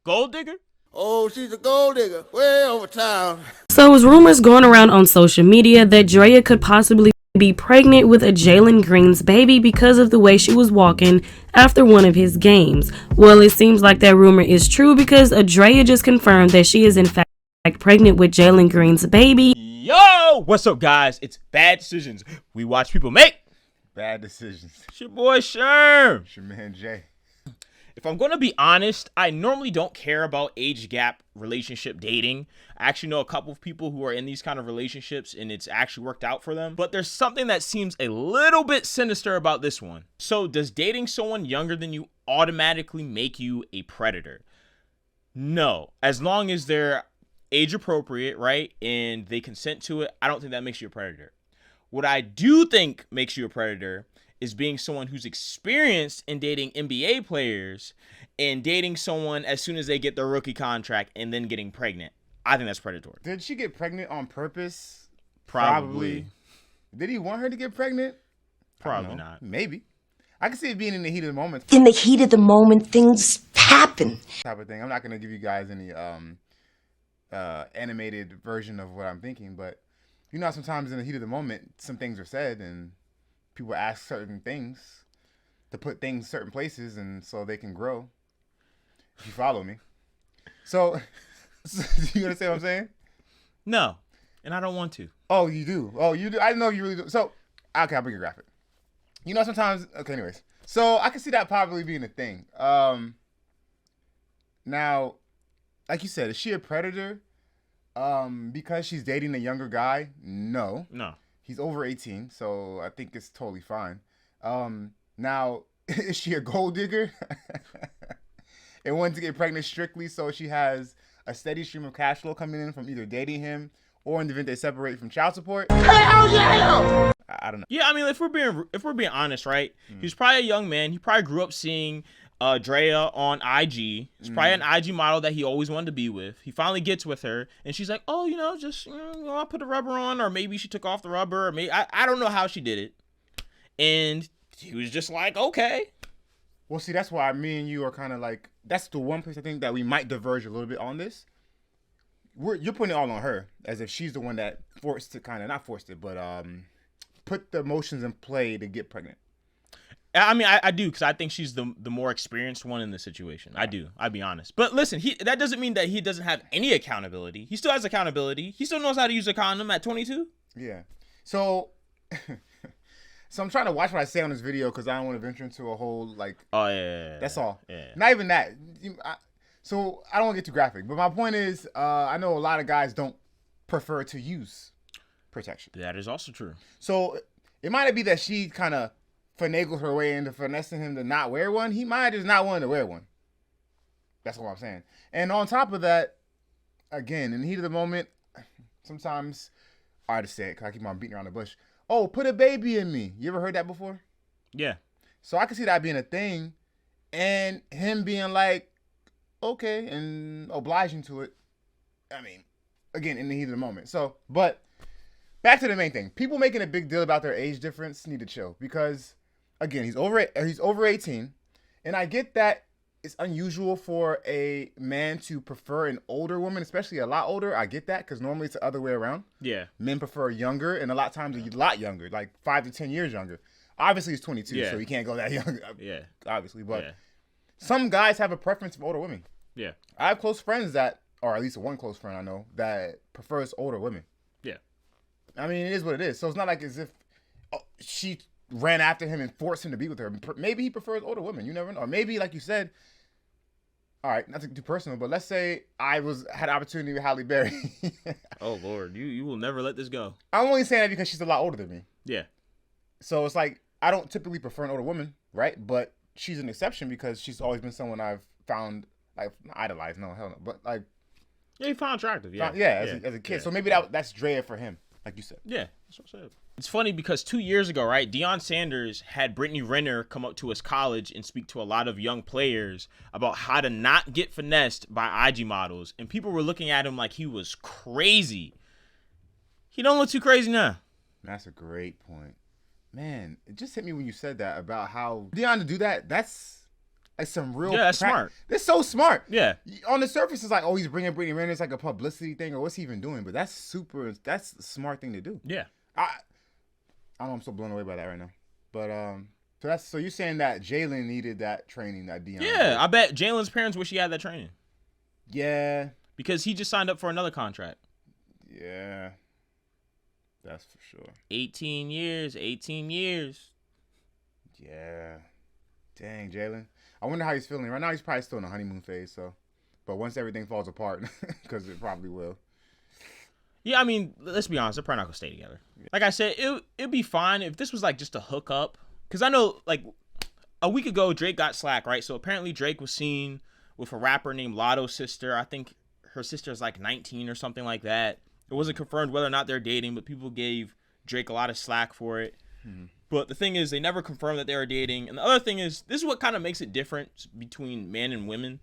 Gold digger? Oh, she's a gold digger, way over town. So it was rumors going around on social media that Draya could possibly be pregnant with a Jalen Green's baby because of the way she was walking after one of his games. Well, it seems like that rumor is true because Draya just confirmed that she is in fact pregnant with Jalen Green's baby. Yo, what's up, guys? It's Bad Decisions we watch people make bad decisions. It's your boy Sherm. It's your man Jay. If I'm going to be honest, I normally don't care about age gap relationship dating. I actually know a couple of people who are in these kind of relationships and it's actually worked out for them. But there's something that seems a little bit sinister about this one. So does dating someone younger than you automatically make you a predator? No. As long as they're age appropriate, right? And they consent to it, I don't think that makes you a predator. What I do think makes you a predator is being someone who's experienced in dating NBA players and dating someone as soon as they get their rookie contract and then getting pregnant. I think that's predatory. Did she get pregnant on purpose? Probably. Did he want her to get pregnant? Probably not. Maybe. I can see it being in the heat of the moment. In the heat of the moment, things happen. Type of thing. I'm not going to give you guys any animated version of what I'm thinking, but you know, sometimes in the heat of the moment, some things are said and people ask certain things to put things certain places and so they can grow. If you follow me. So you understand what I'm saying? No. And I don't want to. Oh, you do? Oh, you do? I didn't know you really do. So, okay, I'll bring a graphic. You know, sometimes, okay, anyways. So I can see that probably being a thing. Now, like you said, is she a predator? Because she's dating a younger guy? No. He's over 18, so I think it's totally fine. Now, is she a gold digger? And wanted to get pregnant strictly so she has a steady stream of cash flow coming in from either dating him or in the event they separate from child support? Hell yeah! I don't know. Yeah, I mean, if we're being honest, right? He's probably a young man. He probably grew up seeing Draya on IG. It's probably an IG model that he always wanted to be with. He finally gets with her, and she's like, "Oh, I'll put the rubber on," or maybe she took off the rubber, or maybe I don't know how she did it. And he was just like, "Okay." Well, see, that's why me and you are kind of like, that's the one place I think that we might diverge a little bit on this. You're putting it all on her, as if she's the one that forced it, kind of, not forced it, but put the emotions in play to get pregnant. I mean, I do, because I think she's the more experienced one in the situation. I do. I'll be honest. But listen, that doesn't mean that he doesn't have any accountability. He still has accountability. He still knows how to use a condom at 22. Yeah. So, so I'm trying to watch what I say on this video because I don't want to venture into a whole, like... Oh, yeah. That's all. Yeah. Not even that. So, I don't want to get too graphic. But my point is, I know a lot of guys don't prefer to use protection. That is also true. So, it might be that she kind of finagled her way into finessing him to not wear one. He might just not want to wear one. That's what I'm saying. And on top of that, again, in the heat of the moment, sometimes, I just say it because I keep on beating around the bush. Oh, put a baby in me. You ever heard that before? Yeah. So I can see that being a thing and him being like, okay, and obliging to it. I mean, again, in the heat of the moment. So, but back to the main thing. People making a big deal about their age difference need to chill because, again, he's over 18, and I get that it's unusual for a man to prefer an older woman, especially a lot older. I get that because normally it's the other way around. Yeah. Men prefer younger, and a lot of times a lot younger, like 5 to 10 years younger. Obviously, he's 22, so he can't go that young. Yeah. Obviously, but some guys have a preference for older women. Yeah. I have close friends that, or at least one close friend I know, that prefers older women. Yeah. I mean, it is what it is. So it's not like as if she ran after him and forced him to be with her. Maybe he prefers older women. You never know. Or maybe, like you said, all right, not to get too personal, but let's say I had an opportunity with Halle Berry. Oh, Lord. You will never let this go. I'm only saying that because she's a lot older than me. Yeah. So it's like, I don't typically prefer an older woman, right? But she's an exception because she's always been someone I've found, like, idolized. No, hell no. But, like... Yeah, he found attractive, yeah. As a kid. Yeah. So maybe that's Draya for him, like you said. Yeah, that's what I said. It's funny because 2 years ago, right, Deion Sanders had Brittany Renner come up to his college and speak to a lot of young players about how to not get finessed by IG models. And people were looking at him like he was crazy. He don't look too crazy now. That's a great point. Man, it just hit me when you said that about how Deion to do that, that's Like some real. Yeah, that's smart. They're so smart. Yeah. On the surface, it's like, oh, he's bringing Brittany Renner. It's like a publicity thing, or what's he even doing? But that's a smart thing to do. Yeah. I don't know. I'm so blown away by that right now. But so you're saying that Jalen needed that training, that Dion. Yeah, I bet Jalen's parents wish he had that training. Yeah. Because he just signed up for another contract. Yeah. That's for sure. 18 years. Yeah. Dang, Jalen. I wonder how he's feeling. Right now, he's probably still in the honeymoon phase, so. But once everything falls apart, because it probably will. Yeah, I mean, let's be honest. They're probably not going to stay together. Like I said, it'd be fine if this was like just a hookup. Because I know, like, a week ago, Drake got slack, right? So apparently Drake was seen with a rapper named Lotto's sister. I think her sister's like 19 or something like that. It wasn't confirmed whether or not they're dating, but people gave Drake a lot of slack for it. Mm-hmm. But the thing is, they never confirmed that they were dating. And the other thing is, this is what kind of makes it different between men and women,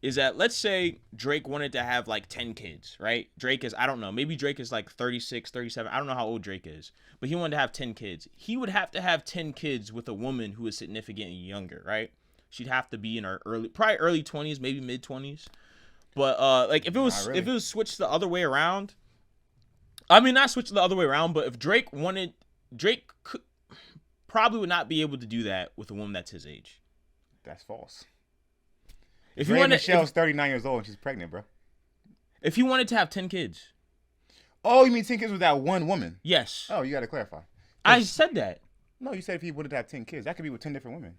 is that let's say Drake wanted to have like 10 kids, right? Drake is, I don't know, maybe Drake is like 36, 37. I don't know how old Drake is, but he wanted to have 10 kids. He would have to have 10 kids with a woman who is significantly younger, right? She'd have to be in her probably early 20s, maybe mid 20s. But like if it was switched the other way around, I mean, not switched the other way around, but if Drake could probably would not be able to do that with a woman that's his age. That's false. If Draya Michelle's 39 years old and she's pregnant, bro. If he wanted to have 10 kids. Oh, you mean 10 kids with that one woman? Yes. Oh, you got to clarify. I said that. No, you said if he wanted to have 10 kids. That could be with 10 different women.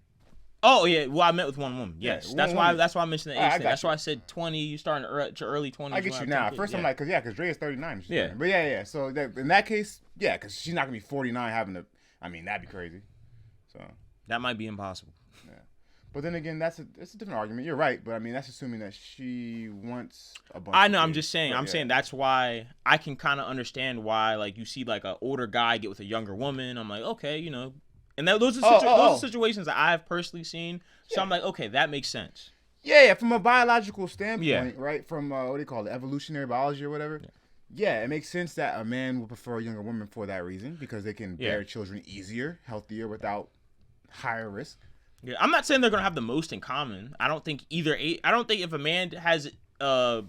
Oh, yeah. Well, I meant with one woman. Yes. Yeah, that's why I mentioned the age thing. That's you. why I said 20. You starting to early 20s. I get you now. First, I'm like, because Drea's 39. Yeah. But yeah. So in that case, yeah, because she's not going to be 49 having to, I mean, that'd be crazy. So that might be impossible. Yeah. But then again, it's a different argument. You're right, but I mean, that's assuming that she wants a bunch I know, of I'm kids. just saying. But, I'm saying that's why I can kind of understand why, like, you see, like, an older guy get with a younger woman. I'm like, okay, you know. And those are situations that I've personally seen. So I'm like, okay, that makes sense. Yeah, from a biological standpoint, right? From, what do you call it, evolutionary biology or whatever. Yeah, it makes sense that a man would prefer a younger woman for that reason, because they can bear children easier, healthier, without higher risk. Yeah, I'm not saying they're gonna have the most in common. I don't think if a man has a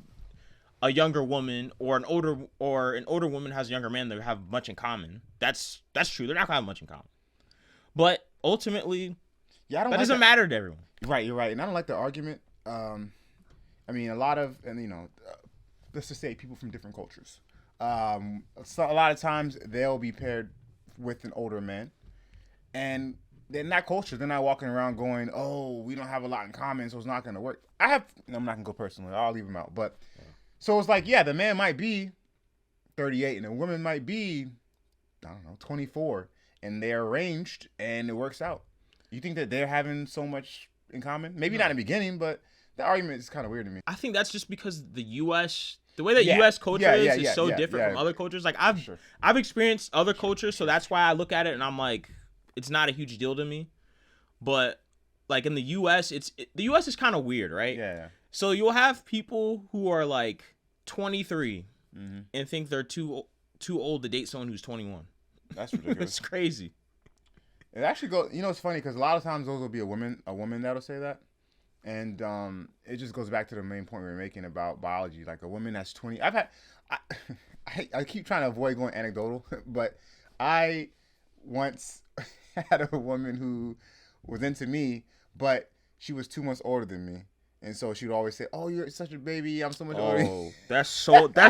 younger woman or an older woman has a younger man, they have much in common. That's true. They're not gonna have much in common. But ultimately, that doesn't matter to everyone. Right, you're right, and I don't like the argument. I mean, let's just say people from different cultures. So a lot of times they'll be paired with an older man, and in that culture, they're not walking around going, "Oh, we don't have a lot in common, so it's not going to work." I'm not going to go personally. I'll leave them out. But so it's like, yeah, the man might be 38, and the woman might be, I don't know, 24, and they're arranged, and it works out. You think that they're having so much in common? Maybe not in the beginning, but the argument is kind of weird to me. I think that's just because the way that U.S. culture is so different from other cultures. Like I've experienced other cultures, so that's why I look at it and I'm like, it's not a huge deal to me. But like in the U.S., the U.S. is kind of weird, right? Yeah. So you'll have people who are like 23 and think they're too old to date someone who's 21. That's ridiculous. It's crazy. It actually goes. You know, it's funny because a lot of times those will be a woman that'll say that. And it just goes back to the main point we were making about biology. Like a woman that's 20. I keep trying to avoid going anecdotal, but I once had a woman who was into me, but she was 2 months older than me. And so she would always say, "Oh, you're such a baby. I'm so much older." Oh, that's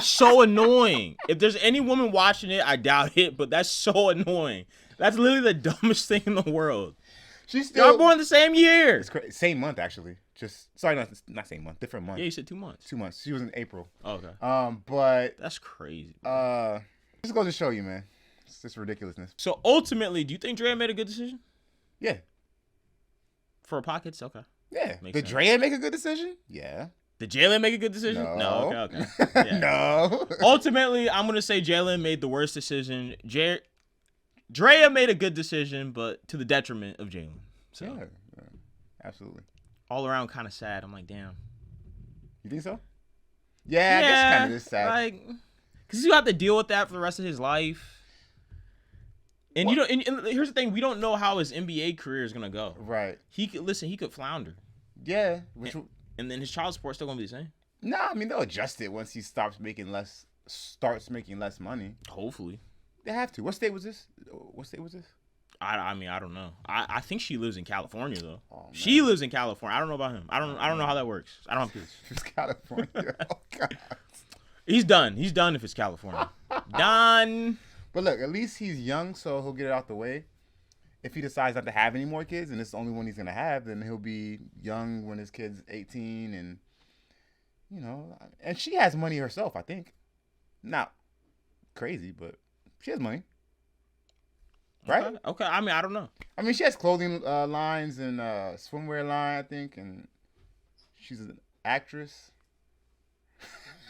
so annoying. If there's any woman watching it, I doubt it, but that's so annoying. That's literally the dumbest thing in the world. She's still y'all born the same year. It's crazy. Same month, actually. Not same month, different month. Yeah, you said 2 months. 2 months. She was in April. Oh, okay. But that's crazy. Just goes to show you, man. It's just ridiculousness. So ultimately, do you think Draya made a good decision? Yeah. For pockets, okay. Yeah. Makes Did sense. Draya make a good decision? Yeah. Did Jalen make a good decision? No. Okay. Yeah. No. Ultimately, I'm gonna say Jalen made the worst decision. Draya made a good decision, but to the detriment of Jalen. So Yeah, absolutely. All around kind of sad. I'm like, damn. You think so? Yeah, I guess kind of is sad. Like, because you have to deal with that for the rest of his life. And and here's the thing: we don't know how his NBA career is gonna go. Right. He could flounder. Yeah. And then his child support still gonna be the same. Nah, I mean they'll adjust it once he starts making less money. Hopefully. They have to. What state was this? I mean, I don't know. I think she lives in California though. Oh, she lives in California. I don't know about him. I don't know how that works. I don't. It's California. Oh God. He's done. He's done if it's California. Done. But look, at least he's young, so he'll get it out the way. If he decides not to have any more kids, and it's the only one he's gonna have, then he'll be young when his kid's 18, and and she has money herself. I think, not crazy, but she has money. Right? Okay. I mean, I don't know. I mean, she has clothing lines and swimwear line, I think, and she's an actress.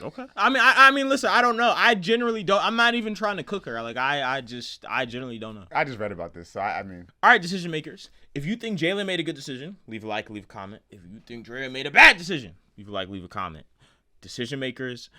Okay. I mean, listen, I don't know. I generally don't. I'm not even trying to cook her. Like, I generally don't know. I just read about this, so I mean. All right, decision makers. If you think Jalen made a good decision, leave a like, leave a comment. If you think Draya made a bad decision, leave a like, leave a comment. Decision makers,